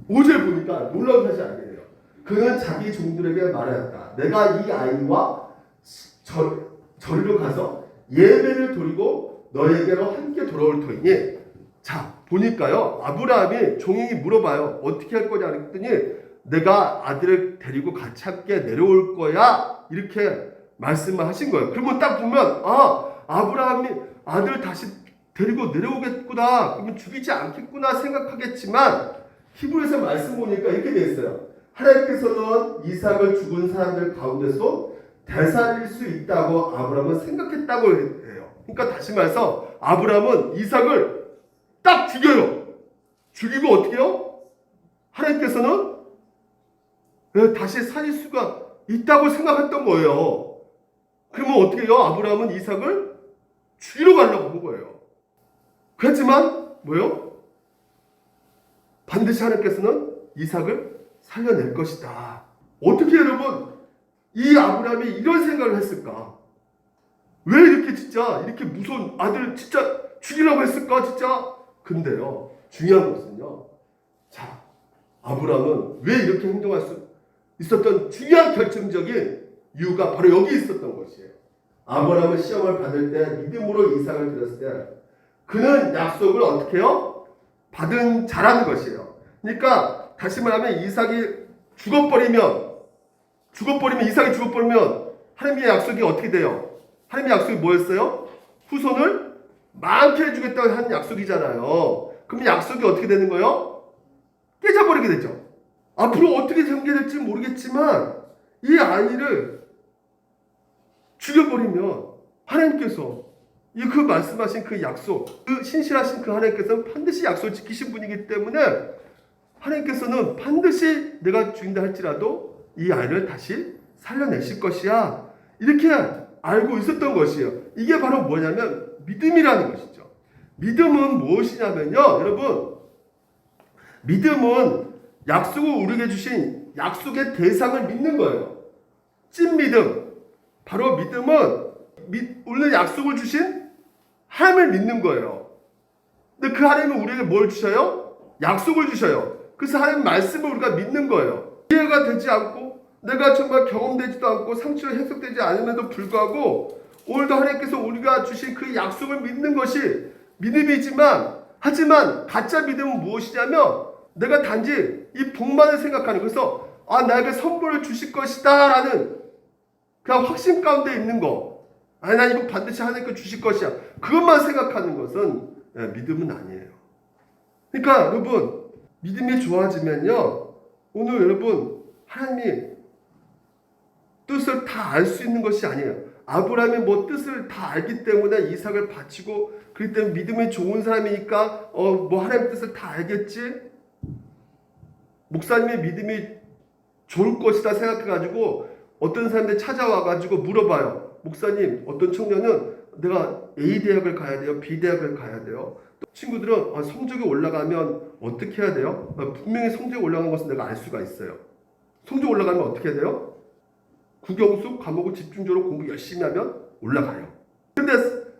5절 보니까 놀라운 사실 알게 돼요. 그는 자기 종들에게 말하였다. 내가 이 아이와 저리로 가서 예배를 드리고 너에게로 함께 돌아올 터이니. 자, 보니까요, 아브라함이 종이 물어봐요. 어떻게 할 거냐 그랬더니 내가 아들을 데리고 같이 함께 내려올 거야, 이렇게 말씀을 하신 거예요. 그러면 딱 보면 아브라함이 아들을 다시 데리고 내려오겠구나, 그러면 죽이지 않겠구나 생각하겠지만 히브리서 말씀 보니까 이렇게 되어 있어요. 하나님께서는 이삭을 죽은 사람들 가운데서 되살릴 수 있다고 아브라함은 생각했다고 해요. 그러니까 다시 말해서 아브라함은 이삭을 딱 죽여요. 죽이고 어떻게 해요? 하나님께서는 다시 살릴 수가 있다고 생각했던 거예요. 그러면 어떻게 해요? 아브라함은 이삭을 죽이러 가려고 한 거예요. 그렇지만 뭐요? 반드시 하나님께서는 이삭을 살려낼 것이다. 어떻게 여러분 이 아브라함이 이런 생각을 했을까? 왜 이렇게 진짜 이렇게 무서운 아들을 진짜 죽이려고 했을까 진짜? 근데요, 중요한 것은요, 자, 아브라함은 왜 이렇게 행동할 수 있었던 중요한 결정적인 이유가 바로 여기 있었던 것이에요. 아브라함은 시험을 받을 때 믿음으로 이삭을 드렸을 때 그는 약속을 어떻게 해요? 받은 자라는 것이에요. 그러니까 다시 말하면 이삭이 죽어버리면 이삭이 죽어버리면 하나님의 약속이 어떻게 돼요? 하나님의 약속이 뭐였어요? 후손을 많게 해주겠다고 한 약속이잖아요. 그럼 약속이 어떻게 되는 거예요? 깨져버리게 되죠. 앞으로 어떻게 전개될지 모르겠지만 이 아이를 죽여버리면 하나님께서 그 말씀하신 그 약속, 그 신실하신 그 하나님께서는 반드시 약속을 지키신 분이기 때문에 하나님께서는 반드시 내가 죽인다 할지라도 이 아이를 다시 살려내실 것이야, 이렇게 알고 있었던 것이에요. 이게 바로 뭐냐면 믿음이라는 것이죠. 믿음은 무엇이냐면요, 여러분, 믿음은 약속을 우리에게 주신 약속의 대상을 믿는 거예요. 찐 믿음. 바로 믿음은 오늘 약속을 주신 하나님을 믿는 거예요. 근데 그 하나님은 우리에게 뭘 주셔요? 약속을 주셔요. 그래서 하나님 말씀을 우리가 믿는 거예요. 이해가 되지 않고 내가 정말 경험되지도 않고 상처로 해석되지 않음에도 불구하고 오늘도 하나님께서 우리가 주신 그 약속을 믿는 것이 믿음이지만, 하지만 가짜 믿음은 무엇이냐면 내가 단지 이 복만을 생각하는, 그래서 나에게 선물을 주실 것이다 라는 그냥 확신 가운데 있는 거, 나 이거 반드시 하나님께 주실 것이야, 그것만 생각하는 것은 믿음은 아니에요. 그러니까 여러분, 믿음이 좋아지면요, 오늘 여러분 하나님이 뜻을 다 알 수 있는 것이 아니에요. 아브라함이 뭐 뜻을 다 알기 때문에 이삭을 바치고 그렇기 때문에 믿음이 좋은 사람이니까 뭐 하나님 뜻을 다 알겠지? 목사님의 믿음이 좋을 것이다 생각해가지고 어떤 사람들이 찾아와가지고 물어봐요. 목사님, 어떤 청년은 내가 A 대학을 가야 돼요? B 대학을 가야 돼요? 또 친구들은 성적이 올라가면 어떻게 해야 돼요? 분명히 성적이 올라가는 것은 내가 알 수가 있어요. 성적 올라가면 어떻게 해야 돼요? 국영수 과목을 집중적으로 공부 열심히 하면 올라가요. 근데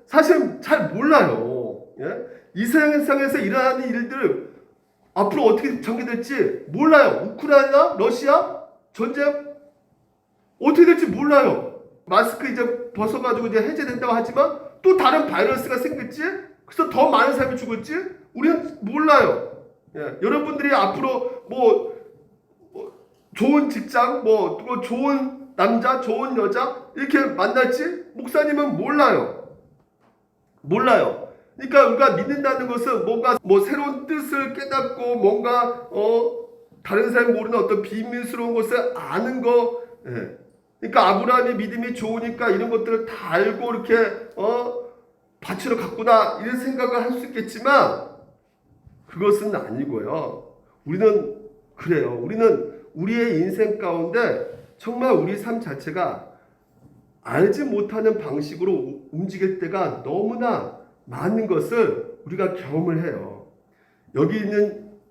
사실 잘 몰라요. 예? 이 세상에서 일어나는 일들 앞으로 어떻게 전개될지 몰라요. 우크라이나, 러시아 전쟁 어떻게 될지 몰라요. 마스크 이제 벗어가지고 이제 해제된다고 하지만 또 다른 바이러스가 생겼지? 그래서 더 많은 사람이 죽을지? 우리는 몰라요. 예. 여러분들이 앞으로 뭐 좋은 직장, 또 좋은 남자, 좋은 여자 이렇게 만날지 목사님은 몰라요. 그러니까 우리가 믿는다는 것은 뭔가 새로운 뜻을 깨닫고 뭔가 다른 사람이 모르는 어떤 비밀스러운 것을 아는 거. 예. 그러니까 아브라함이 믿음이 좋으니까 이런 것들을 다 알고 이렇게 바치러 갔구나 이런 생각을 할 수 있겠지만 그것은 아니고요. 우리는 그래요. 우리는 우리의 인생 가운데 정말 우리 삶 자체가 알지 못하는 방식으로 움직일 때가 너무나 많은 것을 우리가 경험을 해요. 여기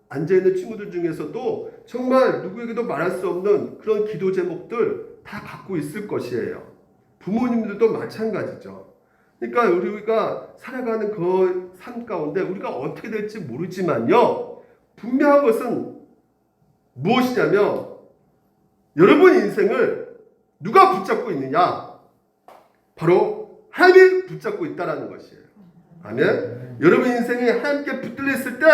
앉아있는 친구들 중에서도 정말 누구에게도 말할 수 없는 그런 기도 제목들 다 갖고 있을 것이에요. 부모님들도 마찬가지죠. 그러니까 우리가 살아가는 그 삶 가운데 우리가 어떻게 될지 모르지만요, 분명한 것은 무엇이냐면 여러분 인생을 누가 붙잡고 있느냐? 바로 하나님이 붙잡고 있다라는 것이에요. 아멘. 여러분 인생이 하나님께 붙들려 있을 때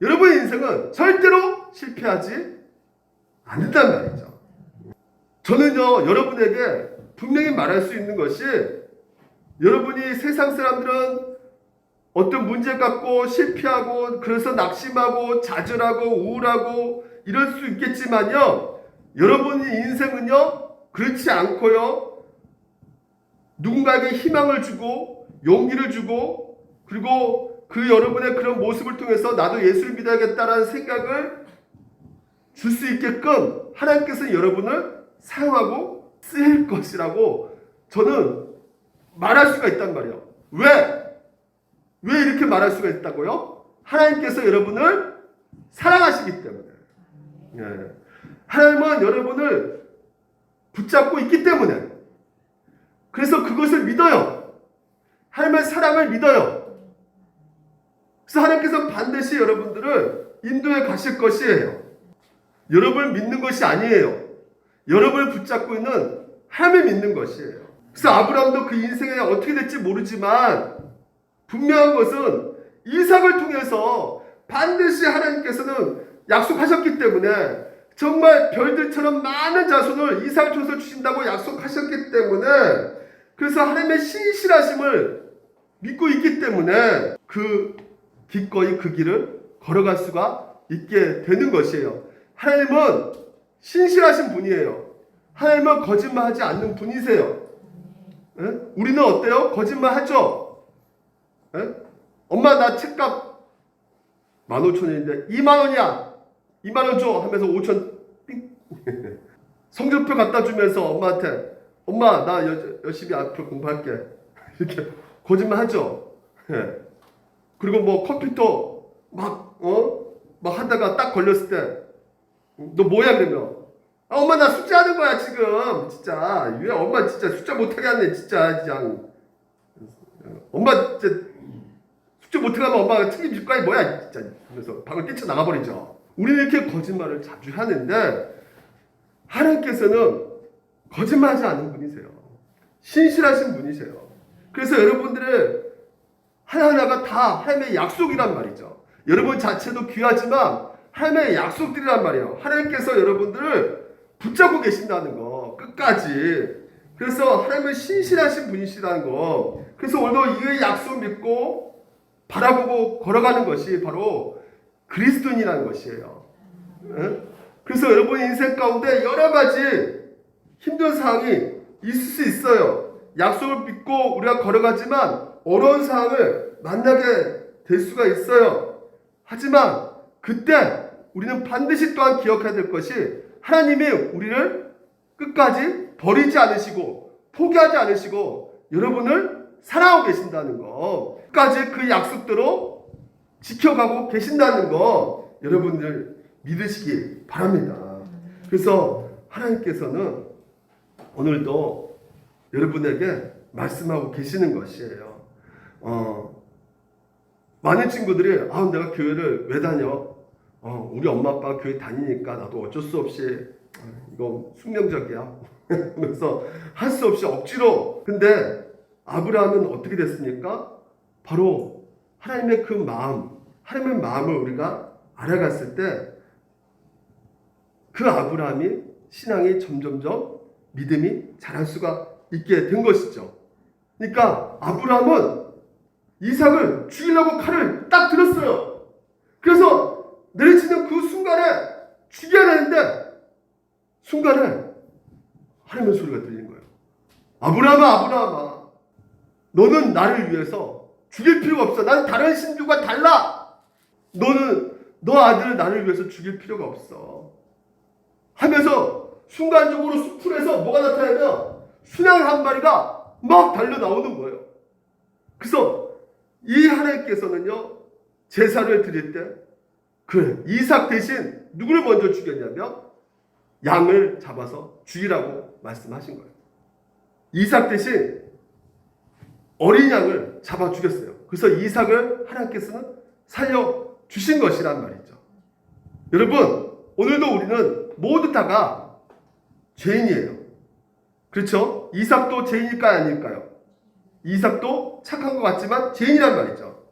여러분 인생은 절대로 실패하지 않는단 말이죠. 저는요, 여러분에게 분명히 말할 수 있는 것이, 여러분이 세상 사람들은 어떤 문제 갖고 실패하고 그래서 낙심하고 좌절하고 우울하고 이럴 수 있겠지만요, 여러분의 인생은요 그렇지 않고요, 누군가에게 희망을 주고 용기를 주고, 그리고 그 여러분의 그런 모습을 통해서 나도 예수를 믿어야겠다라는 생각을 줄 수 있게끔 하나님께서 여러분을 사용하고 쓰일 것이라고 저는 말할 수가 있단 말이에요. 왜 이렇게 말할 수가 있다고요? 하나님께서 여러분을 사랑하시기 때문에. 예. 하나님은 여러분을 붙잡고 있기 때문에. 그래서 그것을 믿어요. 하나님의 사랑을 믿어요. 그래서 하나님께서 반드시 여러분들을 인도해 가실 것이에요. 여러분을 믿는 것이 아니에요. 여러분을 붙잡고 있는 하나님을 믿는 것이에요. 그래서 아브라함도 그 인생에 어떻게 될지 모르지만 분명한 것은 이삭을 통해서 반드시 하나님께서는 약속하셨기 때문에, 정말 별들처럼 많은 자손을 이삭을 통해서 주신다고 약속하셨기 때문에, 그래서 하나님의 신실하심을 믿고 있기 때문에 그 기꺼이 그 길을 걸어갈 수가 있게 되는 것이에요. 하나님은 신실하신 분이에요. 하나님은 거짓말하지 않는 분이세요. 에? 우리는 어때요? 거짓말하죠? 에? 엄마 나 책값 15,000원인데 2만원이야 2만원 줘 하면서 5천 삥 성적표 갖다 주면서 엄마한테 엄마 나 열심히 앞으로 공부할게 이렇게 거짓말하죠. 예. 그리고 뭐 컴퓨터 막 하다가 딱 걸렸을 때 너 뭐야 그러면 엄마 나 숙제하는 거야 지금 진짜 왜 엄마 진짜 숙제 못하게 하네 진짜 그냥 엄마 진짜 숙제 못하게 하면 엄마가 책임질 거야 뭐야 진짜 그래서 방을 뛰쳐나가버리죠. 우리는 이렇게 거짓말을 자주 하는데 하나님께서는 거짓말하지 않는 분이세요. 신실하신 분이세요. 그래서 여러분들의 하나하나가 다 하나님의 약속이란 말이죠. 여러분 자체도 귀하지만 하나님의 약속들이란 말이에요. 하나님께서 여러분들을 붙잡고 계신다는 거 끝까지. 그래서 하나님은 신실하신 분이시라는 거. 그래서 오늘도 이 약속 믿고 바라보고 걸어가는 것이 바로 그리스도인이라는 것이에요. 그래서 여러분의 인생 가운데 여러 가지 힘든 상황이 있을 수 있어요. 약속을 믿고 우리가 걸어가지만 어려운 상황을 만나게 될 수가 있어요. 하지만 그때 우리는 반드시 또한 기억해야 될 것이 하나님이 우리를 끝까지 버리지 않으시고 포기하지 않으시고 여러분을 사랑하고 계신다는 거, 끝까지 그 약속대로 지켜가고 계신다는 거 여러분들 믿으시기 바랍니다. 그래서 하나님께서는 오늘도 여러분에게 말씀하고 계시는 것이에요. 많은 친구들이 내가 교회를 왜 다녀? 우리 엄마 아빠 교회 다니니까 나도 어쩔 수 없이 이거 숙명적이야. 그래서 할 수 없이 억지로. 근데 아브라함은 어떻게 됐습니까? 바로 하나님의 그 마음, 하나님의 마음을 우리가 알아갔을 때 그 아브라함이 신앙이 점점점 믿음이 자랄 수가 있게 된 것이죠. 그러니까 아브라함은 이삭을 죽이려고 칼을 딱 들었어요. 그래서 내리치는 그 순간에 죽여야 되는데 순간에 하나님의 소리가 들리는 거예요. 아브라함아 너는 나를 위해서 죽일 필요가 없어. 나는 다른 신들과 달라. 너 아들을 나를 위해서 죽일 필요가 없어 하면서 순간적으로 수풀에서 뭐가 나타나면 순양 한 마리가 막 달려 나오는 거예요. 그래서 이 하나님께서는요 제사를 드릴 때 그래 이삭 대신 누구를 먼저 죽였냐면 양을 잡아서 죽이라고 말씀하신 거예요. 이삭 대신 어린 양을 잡아 죽였어요. 그래서 이삭을 하나님께서는 살려 주신 것이란 말이죠. 여러분 오늘도 우리는 모두 다가 죄인이에요. 그렇죠? 이삭도 죄인일까요, 아닐까요? 이삭도 착한 것 같지만 죄인이란 말이죠.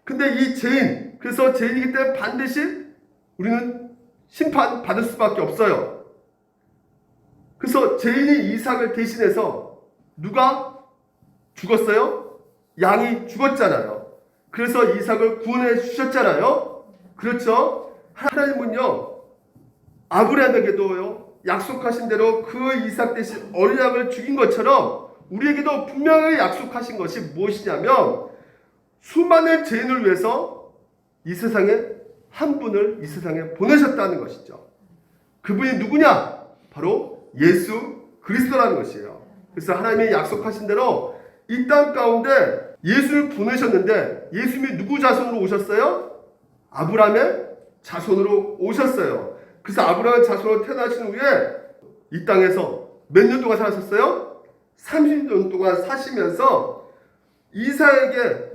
근데 이 죄인, 그래서 죄인이기 때문에 반드시 우리는 심판받을 수밖에 없어요. 그래서 죄인이 이삭을 대신해서 누가 죽었어요? 양이 죽었잖아요. 그래서 이삭을 구원해 주셨잖아요. 그렇죠? 하나님은요, 아브라함에게도요, 약속하신 대로 그 이삭 대신 어린 양을 죽인 것처럼 우리에게도 분명히 약속하신 것이 무엇이냐면, 수많은 죄인을 위해서 이 세상에 한 분을 이 세상에 보내셨다는 것이죠. 그분이 누구냐? 바로 예수 그리스도라는 것이에요. 그래서 하나님이 약속하신 대로 이 땅 가운데 예수를 보내셨는데, 예수님이 누구 자손으로 오셨어요? 아브라함의 자손으로 오셨어요. 그래서 아브라함의 자손으로 태어나신 후에 이 땅에서 몇 년 동안 사셨어요? 30년 동안 사시면서 이삭에게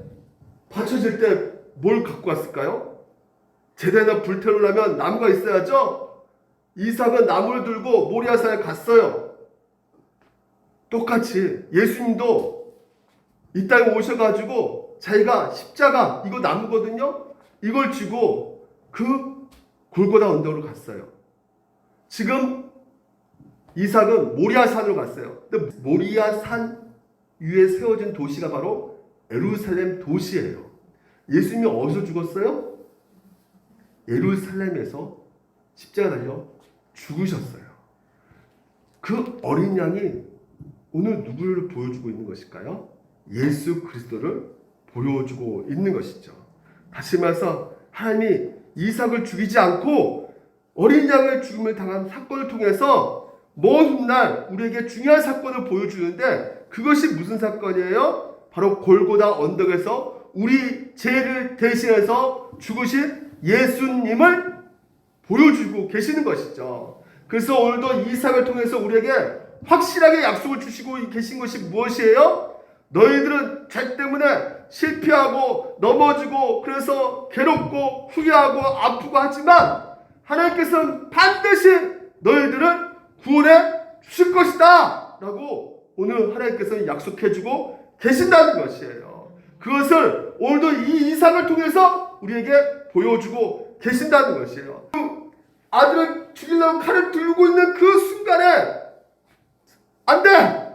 바쳐질 때 뭘 갖고 왔을까요? 제대로 불태우려면 나무가 있어야죠. 이삭은 나무를 들고 모리아산에 갔어요. 똑같이 예수님도 이 땅에 오셔가지고 자기가 십자가, 이거 나무거든요. 이걸 쥐고 그 골고다 언덕으로 갔어요. 지금 이삭은 모리아산으로 갔어요. 근데 모리아산 위에 세워진 도시가 바로 예루살렘 도시예요. 예수님이 어디서 죽었어요? 예루살렘에서 십자가 달려 죽으셨어요. 그 어린 양이 오늘 누구를 보여주고 있는 것일까요? 예수 그리스도를 보여주고 있는 것이죠. 다시 말해서 하나님이 이삭을 죽이지 않고 어린 양의 죽음을 당한 사건을 통해서 먼 훗날 우리에게 중요한 사건을 보여주는데, 그것이 무슨 사건이에요? 바로 골고다 언덕에서 우리 죄를 대신해서 죽으신 예수님을 보여주고 계시는 것이죠. 그래서 오늘도 이삭을 통해서 우리에게 확실하게 약속을 주시고 계신 것이 무엇이에요? 너희들은 죄 때문에 실패하고 넘어지고 그래서 괴롭고 후회하고 아프고 하지만 하나님께서는 반드시 너희들을 구원해 주실 것이다 라고 오늘 하나님께서는 약속해주고 계신다는 것이에요. 그것을 오늘도 이 이삭을 통해서 우리에게 보여주고 계신다는 것이에요. 아들을 죽이려고 칼을 들고 있는 그 순간에 안 돼!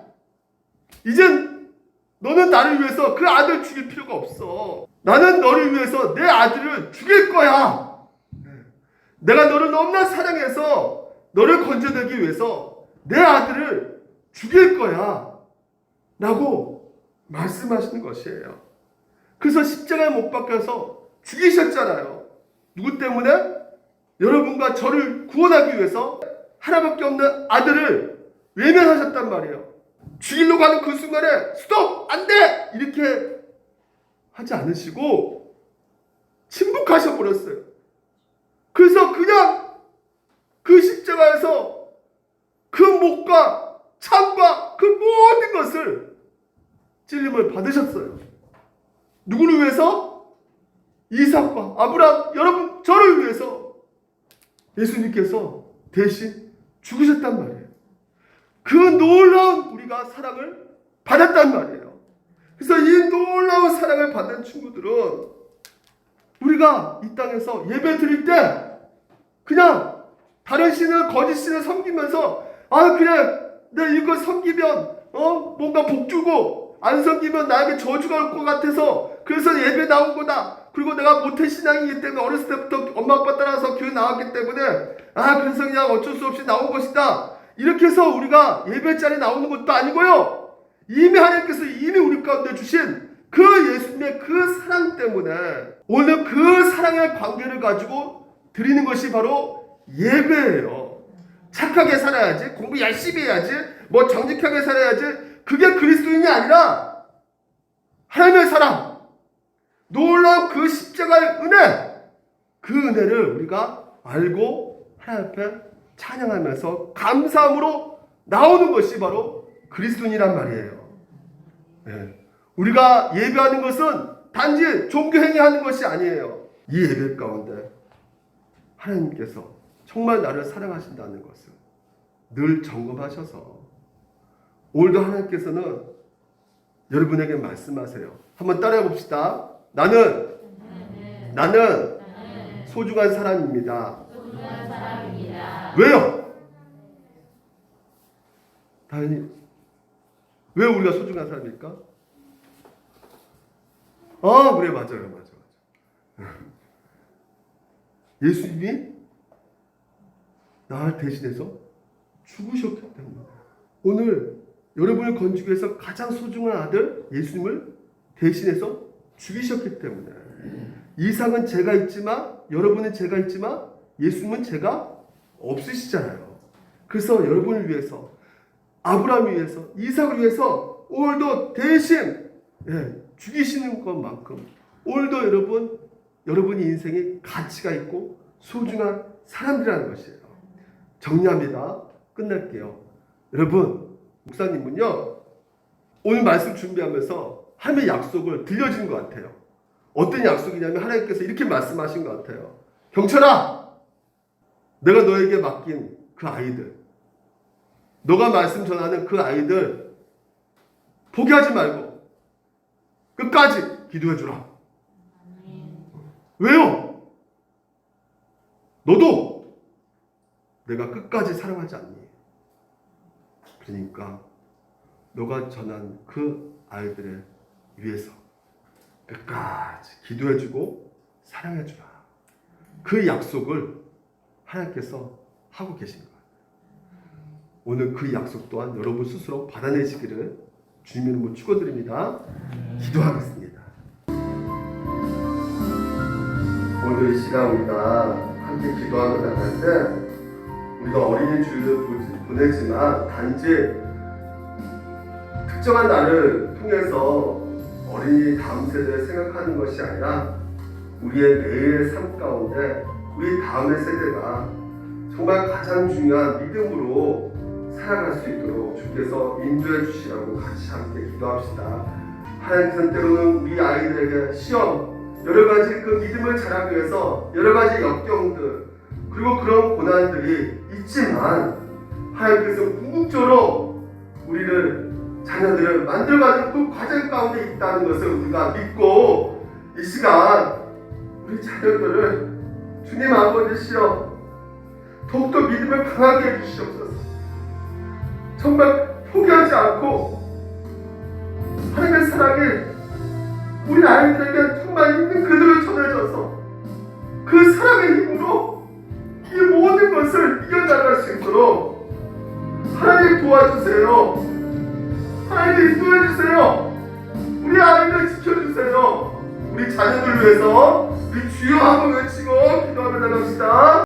이젠 너는 나를 위해서 그 아들을 죽일 필요가 없어. 나는 너를 위해서 내 아들을 죽일 거야. 내가 너를 너무나 사랑해서 너를 건져내기 위해서 내 아들을 죽일 거야 라고 말씀하시는 것이에요. 그래서 십자가에 못 박혀서 죽이셨잖아요. 누구 때문에? 여러분과 저를 구원하기 위해서 하나밖에 없는 아들을 외면하셨단 말이에요. 죽이려고 하는 그 순간에 스톱! 안 돼! 이렇게 하지 않으시고 침묵하셔 버렸어요. 그래서 그냥 그 십자가에서 그 목과 참과 그 모든 것을 찔림을 받으셨어요. 누구를 위해서? 이삭과 아브라함, 여러분, 저를 위해서 예수님께서 대신 죽으셨단 말이에요. 그 놀라운 우리가 사랑을 받았단 말이에요. 그래서 이 놀라운 사랑을 받은 친구들은 우리가 이 땅에서 예배 드릴 때 그냥 다른 신을, 거짓 신을 섬기면서 그냥 내가 이거 섬기면 뭔가 복 주고 안 섬기면 나에게 저주가 올 것 같아서 그래서 예배 나온 거다. 그리고 내가 모태신앙이기 때문에 어렸을 때부터 엄마 아빠 따라서 교회 나왔기 때문에 그래서 그냥 어쩔 수 없이 나온 것이다. 이렇게 해서 우리가 예배 자리에 나오는 것도 아니고요. 이미 하나님께서 이미 우리 가운데 주신 그 예수님의 그 사랑 때문에 오늘 그 사랑의 관계를 가지고 드리는 것이 바로 예배예요. 착하게 살아야지, 공부 열심히 해야지, 뭐 정직하게 살아야지, 그게 그리스도인이 아니라 하나님의 사랑, 놀라운 그 십자가의 은혜, 그 은혜를 우리가 알고 하나님 앞에 찬양하면서 감사함으로 나오는 것이 바로 그리스도인이란 말이에요. 네. 우리가 예배하는 것은 단지 종교행위 하는 것이 아니에요. 이 예배 가운데 하나님께서 정말 나를 사랑하신다는 것을 늘 점검하셔서 오늘도 하나님께서는 여러분에게 말씀하세요. 한번 따라해 봅시다. 나는 소중한 사람입니다. 왜요? 당연히 왜 우리가 소중한 사람일까? 그래, 맞아요. 예수님이 나를 대신해서 죽으셨기 때문에 오늘 여러분을 건지기 위해서 가장 소중한 아들 예수님을 대신해서 죽이셨기 때문에 이상은 제가 있지만 여러분은 제가 있지만 예수님은 제가 없으시잖아요. 그래서 여러분을 위해서 아브라함을 위해서 이삭을 위해서 오늘도 대신 죽이시는 것만큼 오늘도 여러분의 인생에 가치가 있고 소중한 사람들이라는 것이에요. 정리합니다. 끝낼게요. 여러분, 목사님은요 오늘 말씀 준비하면서 하나님의 약속을 들려주는 것 같아요. 어떤 약속이냐면 하나님께서 이렇게 말씀하신 것 같아요. 경철아, 내가 너에게 맡긴 그 아이들, 너가 말씀 전하는 그 아이들 포기하지 말고 끝까지 기도해 주라. 왜요? 너도 내가 끝까지 사랑하지 않니? 그러니까 너가 전한 그 아이들을 위해서 끝까지 기도해 주고 사랑해 주라. 그 약속을 하나님께서 하고 계신 거예요. 오늘 그 약속 또한 여러분 스스로 받아내시기를 주님 이름으로 축원드립니다. 기도하겠습니다. 오늘 이 시간 우리가 함께 기도하며 나가는데 우리가 어린이 주일을 보내지만 단지 특정한 날을 통해서 어린이 다음 세대를 생각하는 것이 아니라 우리의 매일의 삶 가운데 우리 다음의 세대가 정말 가장 중요한 믿음으로 살아갈 수 있도록 주께서 인도해 주시라고 같이 함께 기도합시다. 하나님께서는 때로는 우리 아이들에게 시험, 여러 가지 그 믿음을 자라기 위해서 여러 가지 역경들 그리고 그런 고난들이 있지만 하나님께서 궁극적으로 우리를 자녀들을 만들어가는 그 과정 가운데 있다는 것을 우리가 믿고 이 시간 우리 자녀들을 주님 아버지시여 더욱더 믿음을 강하게 해주시옵소서. 정말 포기하지 않고 하나님의 사랑이 우리 아이들에게 정말 있는 그대로 전해져서 그 사랑의 힘으로 이 모든 것을 이겨나갈 수 있도록 하나님 도와주세요. 하나님 인도해주세요. 우리 아이들 지켜주세요. 우리 자녀들 위해서 우리 주여 한번 외치고 기도하며 나갑시다.